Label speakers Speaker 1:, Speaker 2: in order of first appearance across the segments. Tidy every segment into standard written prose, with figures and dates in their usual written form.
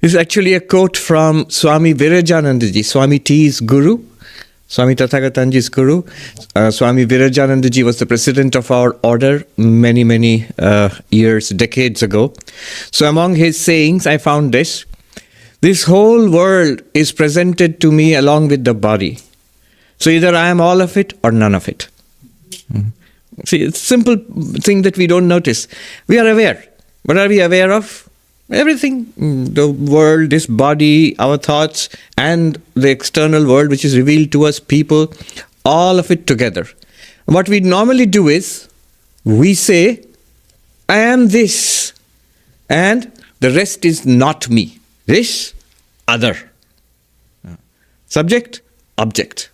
Speaker 1: This is actually a quote from Swami Virajanandaji, Swami T's guru, Swami Tathagatanji's guru. Swami Virajanandaji was the president of our order many years, decades ago. So among his sayings, I found this. This whole world is presented to me along with the body. So either I am all of it or none of it. See, it's a simple thing that we don't notice. We are aware. What are we aware of? Everything. The world, this body, our thoughts, and the external world which is revealed to us, people, all of it together. What we normally do is, we say, I am this, and the rest is not me. This, other. Subject, object.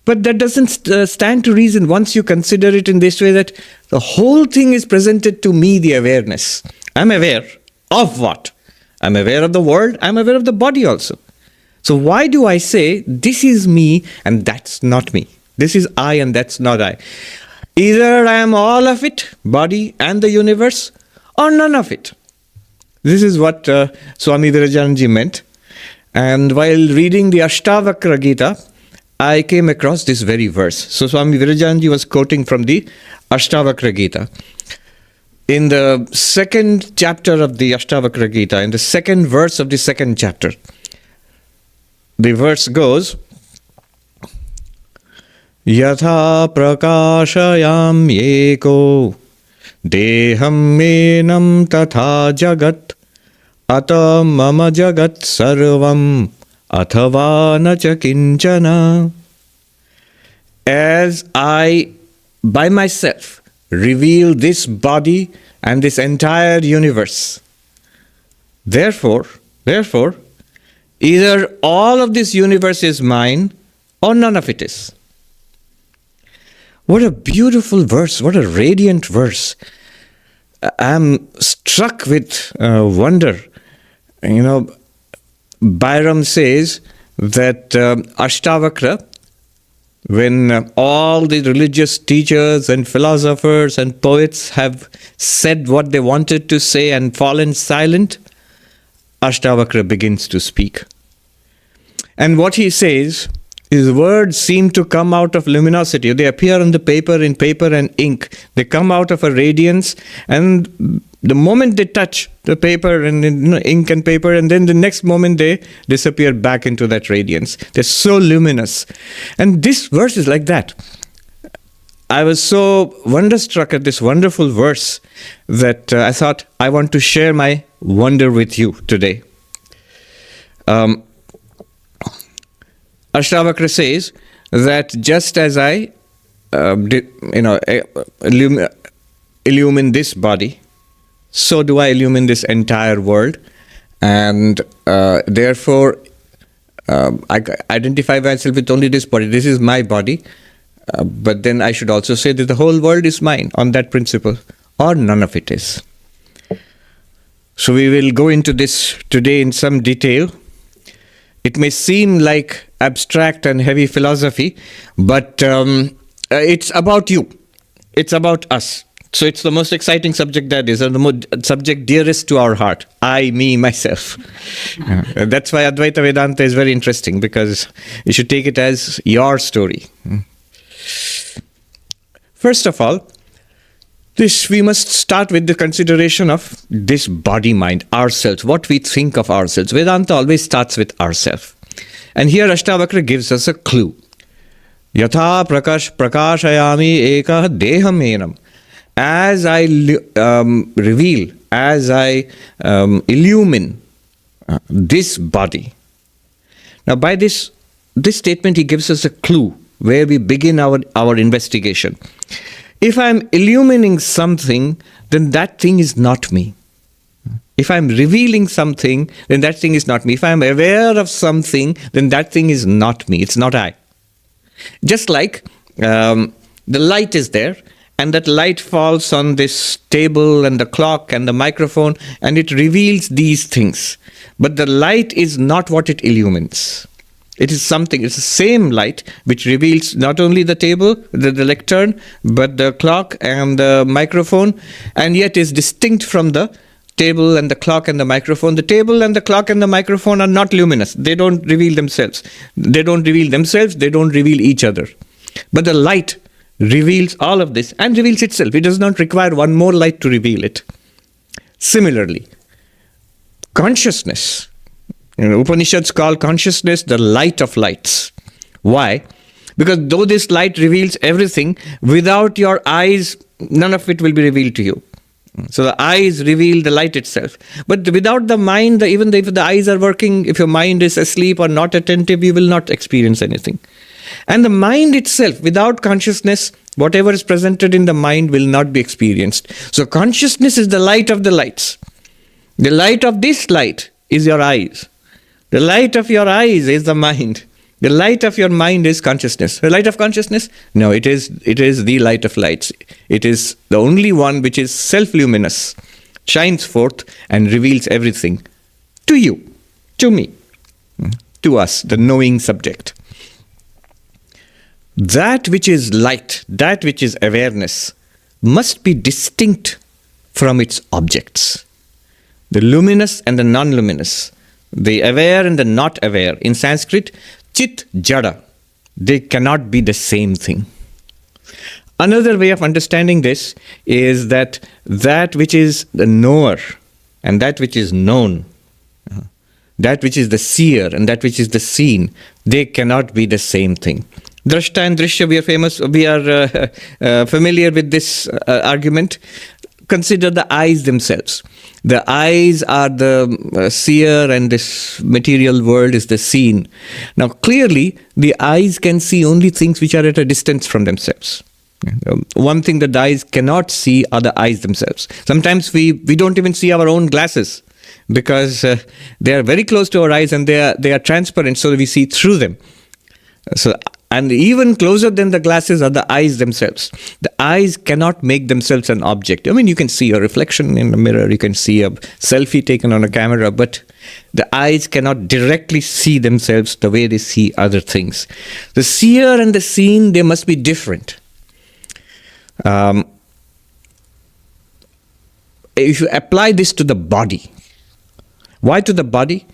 Speaker 1: But that doesn't stand to reason once you consider it in this way, that the whole thing is presented to me, the awareness. I'm aware of what? I'm aware of the world, I'm aware of the body also. So why do I say, this is me and that's not me? This is I and that's not I. Either I am all of it, body and the universe, or none of it. This is what Swami Virajanandaji meant. And while reading the Ashtavakra Gita, I came across this very verse. So Swami Virajanandaji was quoting from the Ashtavakra Gita. In the second chapter of the Ashtavakra Gita, in the second verse of the second chapter, the verse goes, Yatha prakashayam yeko deham menam tatha jagat ata mama jagat sarvam athava nacha kinchana. As I, by myself, reveal this body and this entire universe, therefore, either all of this universe is mine or none of it is. What a beautiful verse, what a radiant verse. I'm struck with wonder. You know, Byram says that Ashtavakra, when all the religious teachers and philosophers and poets have said what they wanted to say and fallen silent, Ashtavakra begins to speak. And what he says, his words seem to come out of luminosity. They appear on the paper in paper and ink. They come out of a radiance, and the moment they touch the paper and ink and paper, and then the next moment they disappear back into that radiance. They're so luminous. And this verse is like that. I was so wonderstruck at this wonderful verse that I thought I want to share my wonder with you today. Ashtavakra says that just as I illumine this body, so do I illumine this entire world, and therefore I identify myself with only this body. This is my body, but then I should also say that the whole world is mine on that principle, or none of it is. So we will go into this today in some detail. It may seem like abstract and heavy philosophy, but it's about you. It's about us. So it's the most exciting subject that is, and the subject dearest to our heart. I, me, myself. That's why Advaita Vedanta is very interesting, because you should take it as your story. First of all, we must start with the consideration of this body-mind, ourselves, what we think of ourselves. Vedanta always starts with ourselves. And here Ashtavakra gives us a clue. Yatha prakashayami eka deham enam. As I reveal, as I illumine this body. Now by this statement he gives us a clue where we begin our investigation. If I'm illumining something, then that thing is not me. If I'm revealing something, then that thing is not me. If I'm aware of something, then that thing is not me. It's not I. Just like the light is there, and that light falls on this table and the clock and the microphone, and it reveals these things. But the light is not what it illumines. It is something, it's the same light which reveals not only the table, the lectern, but the clock and the microphone, and yet is distinct from the table and the clock and the microphone. The table and the clock and the microphone are not luminous. They don't reveal themselves. They don't reveal each other. But the light reveals all of this and reveals itself. It does not require one more light to reveal it. Similarly, consciousness. Upanishads call consciousness the light of lights. Why? Because though this light reveals everything, without your eyes, none of it will be revealed to you. So the eyes reveal the light itself. But without the mind, even if the eyes are working, if your mind is asleep or not attentive, you will not experience anything. And the mind itself, without consciousness, whatever is presented in the mind will not be experienced. So consciousness is the light of the lights. The light of this light is your eyes. The light of your eyes is the mind. The light of your mind is consciousness. The light of consciousness? No, it is the light of lights. It is the only one which is self-luminous, shines forth and reveals everything to you, to me, to us, the knowing subject. That which is light, that which is awareness, must be distinct from its objects. The luminous and the non-luminous, the aware and the not aware. In Sanskrit, Chit, Jada, they cannot be the same thing. Another way of understanding this is that which is the knower and that which is known, that which is the seer and that which is the seen, they cannot be the same thing. Drashta and Drishya, we are familiar with this argument. Consider the eyes themselves. The eyes are the seer and this material world is the seen. Now clearly, the eyes can see only things which are at a distance from themselves. One thing that the eyes cannot see are the eyes themselves. Sometimes we don't even see our own glasses because they are very close to our eyes and they are transparent, so we see through them. And even closer than the glasses are the eyes themselves. The eyes cannot make themselves an object. I mean, you can see a reflection in a mirror, you can see a selfie taken on a camera, but the eyes cannot directly see themselves the way they see other things. The seer and the seen, they must be different. If you apply this to the body, why to the body?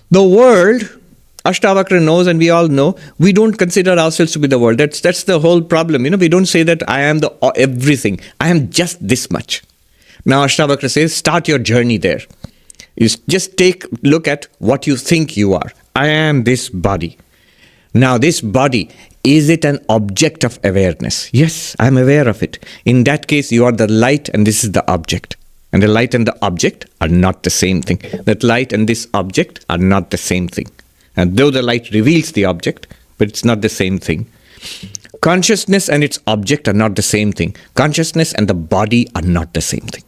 Speaker 1: The world, Ashtavakra knows and we all know, we don't consider ourselves to be the world. That's the whole problem. We don't say that I am the everything. I am just this much. Now Ashtavakra says, start your journey there. You just take a look at what you think you are. I am this body. Now this body, is it an object of awareness? Yes, I am aware of it. In that case, you are the light and this is the object. And the light and the object are not the same thing. That light and this object are not the same thing. And though the light reveals the object, but it's not the same thing. Consciousness and its object are not the same thing. Consciousness and the body are not the same thing.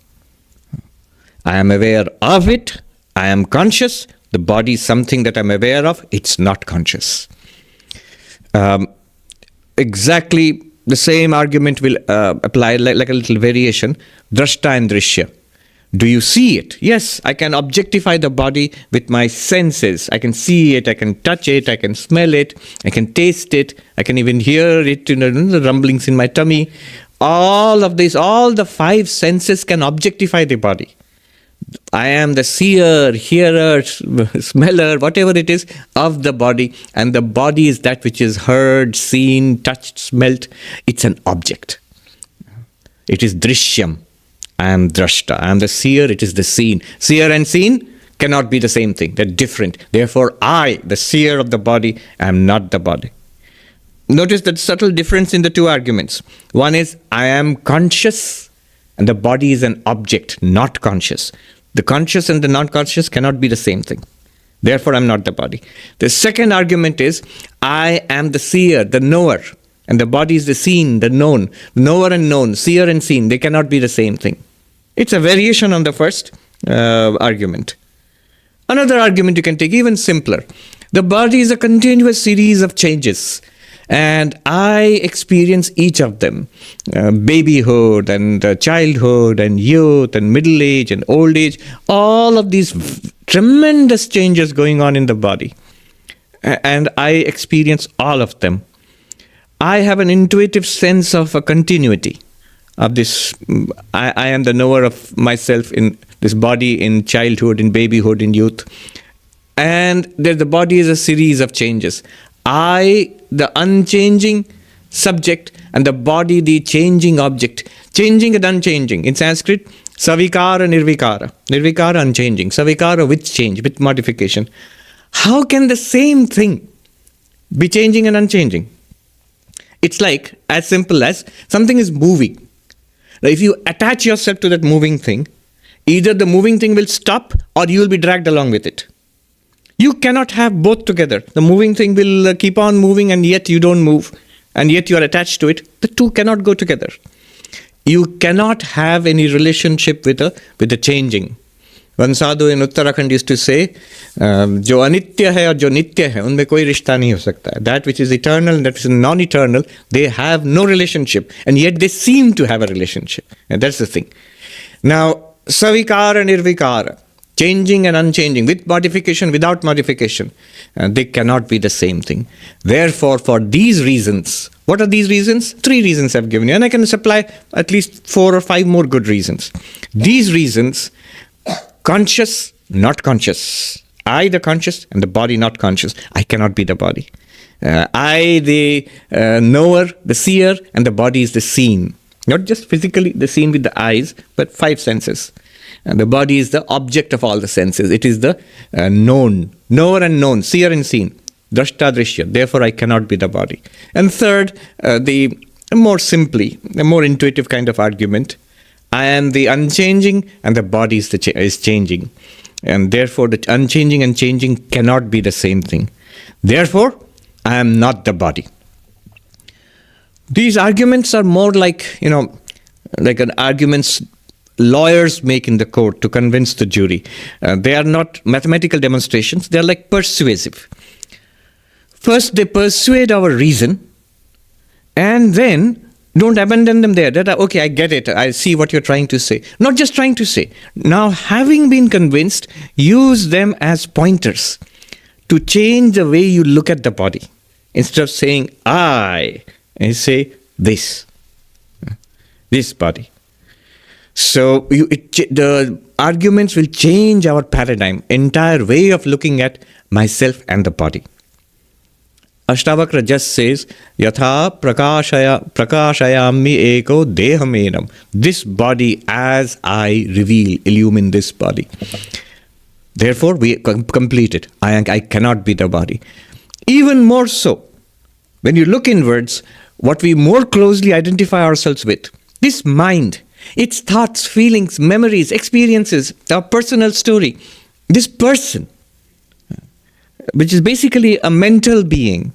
Speaker 1: I am aware of it. I am conscious. The body is something that I'm aware of. It's not conscious. Exactly the same argument will apply like a little variation. Drashta and Drishya. Do you see it? Yes, I can objectify the body with my senses. I can see it, I can touch it, I can smell it, I can taste it, I can even hear it, the rumblings in my tummy. All of this, all the five senses can objectify the body. I am the seer, hearer, smeller, whatever it is, of the body. And the body is that which is heard, seen, touched, smelt. It's an object. It is drishyam. I am drashta. I am the seer, it is the seen. Seer and seen cannot be the same thing. They're different. Therefore, I, the seer of the body, am not the body. Notice that subtle difference in the two arguments. One is, I am conscious, and the body is an object, not conscious. The conscious and the non-conscious cannot be the same thing. Therefore, I'm not the body. The second argument is, I am the seer, the knower. And the body is the seen, the known. Knower and known, seer and seen, they cannot be the same thing. It's a variation on the first argument. Another argument you can take, even simpler. The body is a continuous series of changes. And I experience each of them. Babyhood and childhood and youth and middle age and old age. All of these tremendous changes going on in the body. And I experience all of them. I have an intuitive sense of a continuity of this. I am the knower of myself in this body in childhood, in babyhood, in youth. And the body is a series of changes. I, the unchanging subject, and the body, the changing object. Changing and unchanging. In Sanskrit, savikara, nirvikara. Nirvikara, unchanging. Savikara, with change, with modification. How can the same thing be changing and unchanging? It's like as simple as something is moving. Now, if you attach yourself to that moving thing, either the moving thing will stop or you will be dragged along with it. You cannot have both together. The moving thing will keep on moving and yet you don't move, and yet you are attached to it. The two cannot go together. You cannot have any relationship with the changing. One sadhu in Uttarakhand used to say, जो अनित्य है और जो नित्य है, उनमें कोई रिश्ता नहीं हो सकता है. That which is eternal and that which is non-eternal, they have no relationship, and yet they seem to have a relationship. And that's the thing. Now, savikara, nirvikara, changing and unchanging, with modification, without modification, they cannot be the same thing. Therefore, for these reasons, what are these reasons? 3 reasons I've given you, and I can supply at least 4 or 5 more good reasons. These reasons, conscious, not conscious. I, the conscious, and the body, not conscious. I cannot be the body. I, the knower, the seer, and the body is the seen. Not just physically the seen with the eyes, but 5 senses. And the body is the object of all the senses. It is the known, knower and known, seer and seen, drashta drishya. Therefore, I cannot be the body. And third, the more simply, the more intuitive kind of argument, I am the unchanging and the body is changing. And therefore, the unchanging and changing cannot be the same thing. Therefore, I am not the body. These arguments are more like, like an arguments lawyers make in the court to convince the jury. They are not mathematical demonstrations. They are like persuasive. First, they persuade our reason, and then don't abandon them there. That, okay, I get it. I see what you're trying to say. Not just trying to say. Now, having been convinced, use them as pointers to change the way you look at the body. Instead of saying, I, and say, this body. So the arguments will change our paradigm, entire way of looking at myself and the body. Ashtavakra just says, Yatha prakashayami eko dehamenam. This body as I reveal, illumine this body. Therefore, we complete it. I cannot be the body. Even more so, when you look inwards, what we more closely identify ourselves with, this mind, its thoughts, feelings, memories, experiences, our personal story, this person, which is basically a mental being,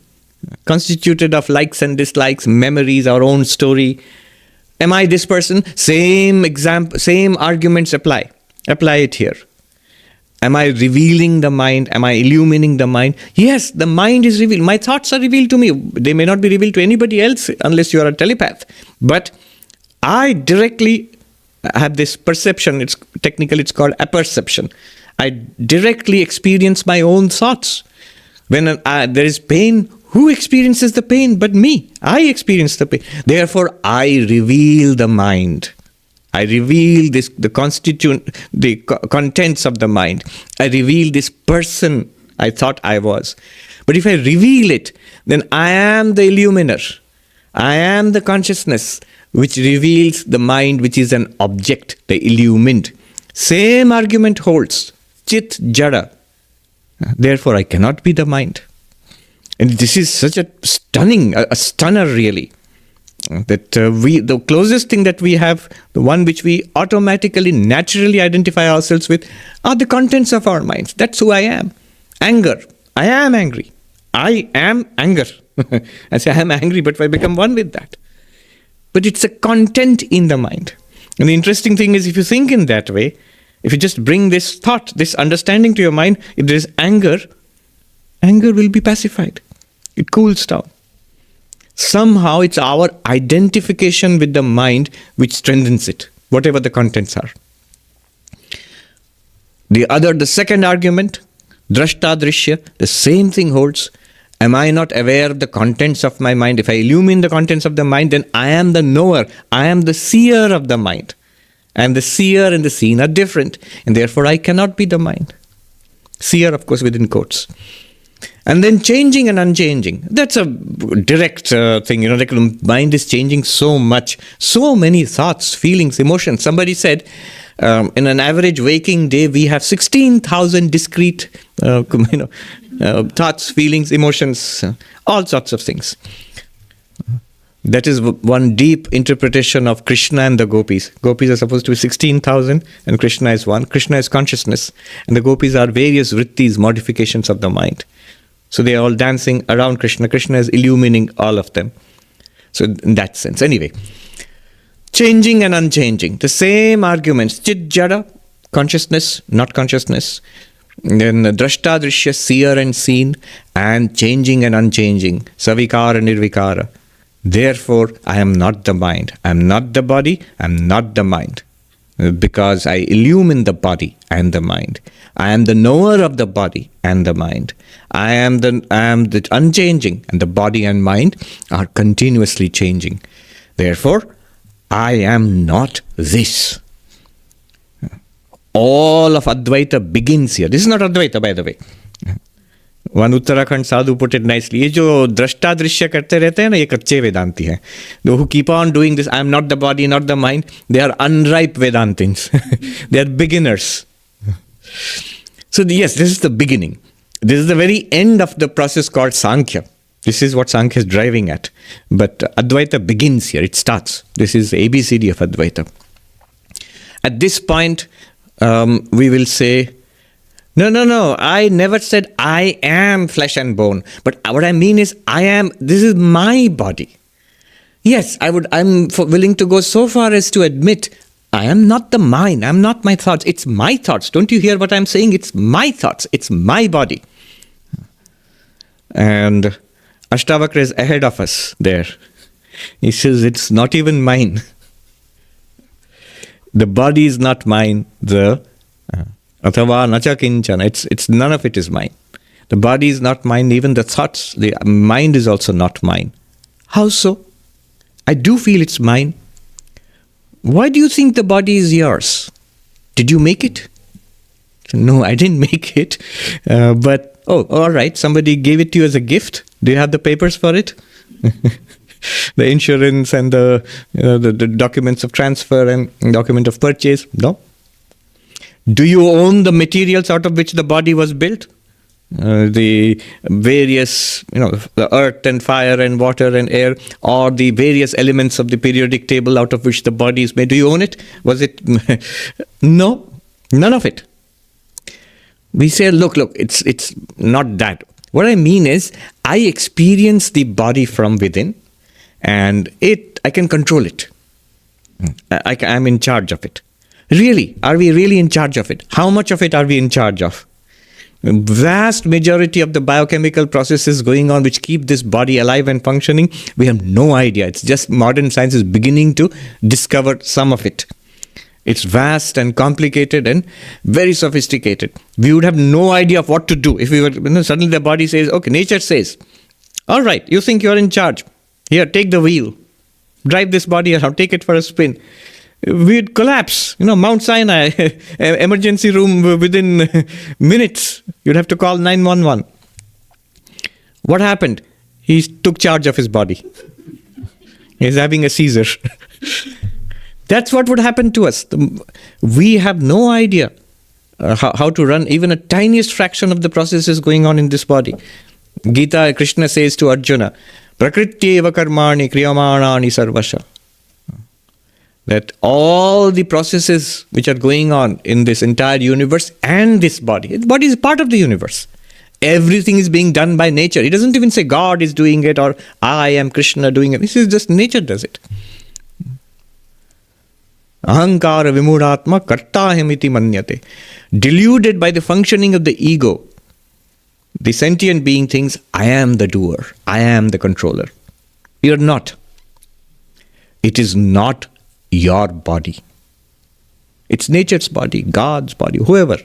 Speaker 1: constituted of likes and dislikes, memories, our own story. Am I this person? Same arguments apply. Apply it here. Am I revealing the mind? Am I illumining the mind? Yes, the mind is revealed. My thoughts are revealed to me. They may not be revealed to anybody else unless you are a telepath. But I directly have this perception. It's called apperception. I directly experience my own thoughts. When there is pain, who experiences the pain but me? I experience the pain. Therefore, I reveal the mind. I reveal the contents of the mind. I reveal this person I thought I was. But if I reveal it, then I am the illuminer. I am the consciousness which reveals the mind, which is an object, the illumined. Same argument holds. Chit jada. Therefore, I cannot be the mind. And this is such a stunner really. That the closest thing that we have, the one which we automatically, naturally identify ourselves with, are the contents of our minds. That's who I am. Anger. I am angry. I am anger. I say I am angry, but I become one with that. But it's a content in the mind. And the interesting thing is, if you think in that way, if you just bring this thought, this understanding to your mind, if there is anger will be pacified. It cools down. Somehow it's our identification with the mind which strengthens it, whatever the contents are. The second argument, drashta drishya, the same thing holds. Am I not aware of the contents of my mind? If I illumine the contents of the mind, then I am the knower. I am the seer of the mind. And the seer and the seen are different. And therefore, I cannot be the mind. Seer, of course, within quotes. And then changing and unchanging. That's a direct thing. Like the mind is changing so much. So many thoughts, feelings, emotions. Somebody said, in an average waking day, we have 16,000 discrete thoughts, feelings, emotions, all sorts of things. That is one deep interpretation of Krishna and the gopis. Gopis are supposed to be 16,000 and Krishna is one. Krishna is consciousness and the gopis are various vrittis, modifications of the mind. So they are all dancing around Krishna. Krishna is illumining all of them. So in that sense. Anyway, changing and unchanging. The same arguments. Chit jada, consciousness, not consciousness. Then drashta, drishya, seer and seen. And changing and unchanging. Savikara, nirvikara. Therefore, I am not the mind. I am not the body. I am not the mind. Because I illumine the body and the mind. I am the knower of the body and the mind. I am the unchanging, and the body and mind are continuously changing. Therefore, I am not this. All of Advaita begins here. This is not Advaita, by the way. One Uttarakhand sadhu put it nicely. ये जो दृष्टा दृश्य करते रहते हैं ना, ये कच्चे वेदांती हैं. Those who keep on doing this, I am not the body, not the mind, they are unripe Vedantins. They are beginners. So yes, this is the beginning. This is the very end of the process called Sankhya. This is what Sankhya is driving at. But Advaita begins here. It starts. This is the ABCD of Advaita. At this point, we will say, no, I never said I am flesh and bone. But what I mean is, this is my body. Yes, I'm willing to go so far as to admit, I am not the mind, I'm not my thoughts, it's my thoughts. Don't you hear what I'm saying? It's my thoughts, it's my body. And Ashtavakra is ahead of us there. He says, it's not even mine. The body is not mine, Athava nacha kinchana. It's none of it is mine. The body is not mine, even the thoughts, the mind is also not mine. How so? I do feel it's mine. Why do you think the body is yours? Did you make it? No, I didn't make it. But, all right, somebody gave it to you as a gift. Do you have the papers for it? The insurance and the documents of transfer and document of purchase? No. Do you own the materials out of which the body was built? The various, the earth and fire and water and air, or the various elements of the periodic table out of which the body is made. Do you own it? Was it? No, none of it. We say, look, it's not that. What I mean is, I experience the body from within, and I can control it. I'm in charge of it. Really? Are we really in charge of it? How much of it are we in charge of? Vast majority of the biochemical processes going on which keep this body alive and functioning, we have no idea. It's just modern science is beginning to discover some of it. It's vast and complicated and very sophisticated. We would have no idea of what to do if we were, suddenly the body says, okay, nature says, all right, you think you're in charge. Here, take the wheel. Drive this body around, take it for a spin. We'd collapse. Mount Sinai, emergency room within minutes. You'd have to call 911. What happened? He took charge of his body. He's having a seizure. That's what would happen to us. We have no idea how to run even a tiniest fraction of the processes going on in this body. Gita, Krishna says to Arjuna, Prakrityeva karmani kriyamanani sarvasha. That all the processes which are going on in this entire universe and this body is part of the universe. Everything is being done by nature. He doesn't even say God is doing it or I am Krishna doing it. This is just nature does it. Ahankara vimudatma kartahimiti manyate. Deluded by the functioning of the ego, the sentient being thinks, I am the doer. I am the controller. You're not. It is not your body. It's nature's body, God's body, whoever,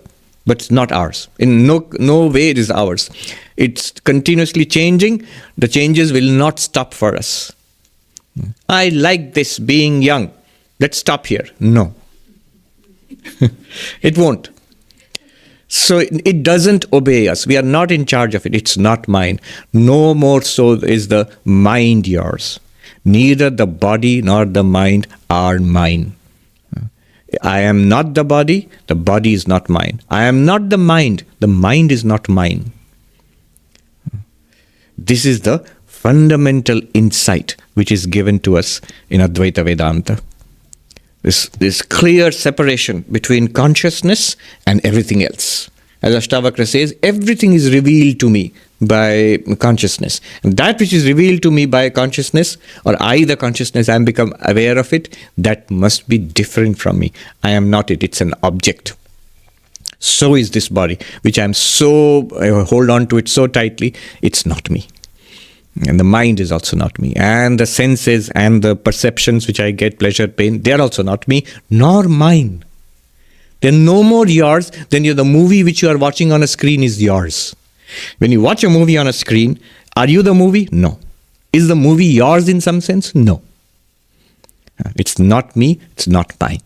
Speaker 1: but it's not ours. In no way it is ours. It's continuously changing. The changes will not stop for us. I like this being young. Let's stop here. No. It won't. So it doesn't obey us. We are not in charge of it. It's not mine. No more so is the mind yours. Neither the body nor the mind are mine. I am not the body is not mine. I am not the mind is not mine. This is the fundamental insight which is given to us in Advaita Vedanta. This clear separation between consciousness and everything else. As Ashtavakra says, everything is revealed to me by consciousness. And that which is revealed to me by consciousness, or I, the consciousness, I am become aware of it, that must be different from me. I am not it. It's an object. So is this body, which I am I hold on to it so tightly, it's not me. And the mind is also not me. And the senses and the perceptions which I get, pleasure, pain, they are also not me, nor mine. They're no more yours than the movie which you are watching on a screen is yours. When you watch a movie on a screen, are you the movie? No. Is the movie yours in some sense? No. It's not me, it's not mine.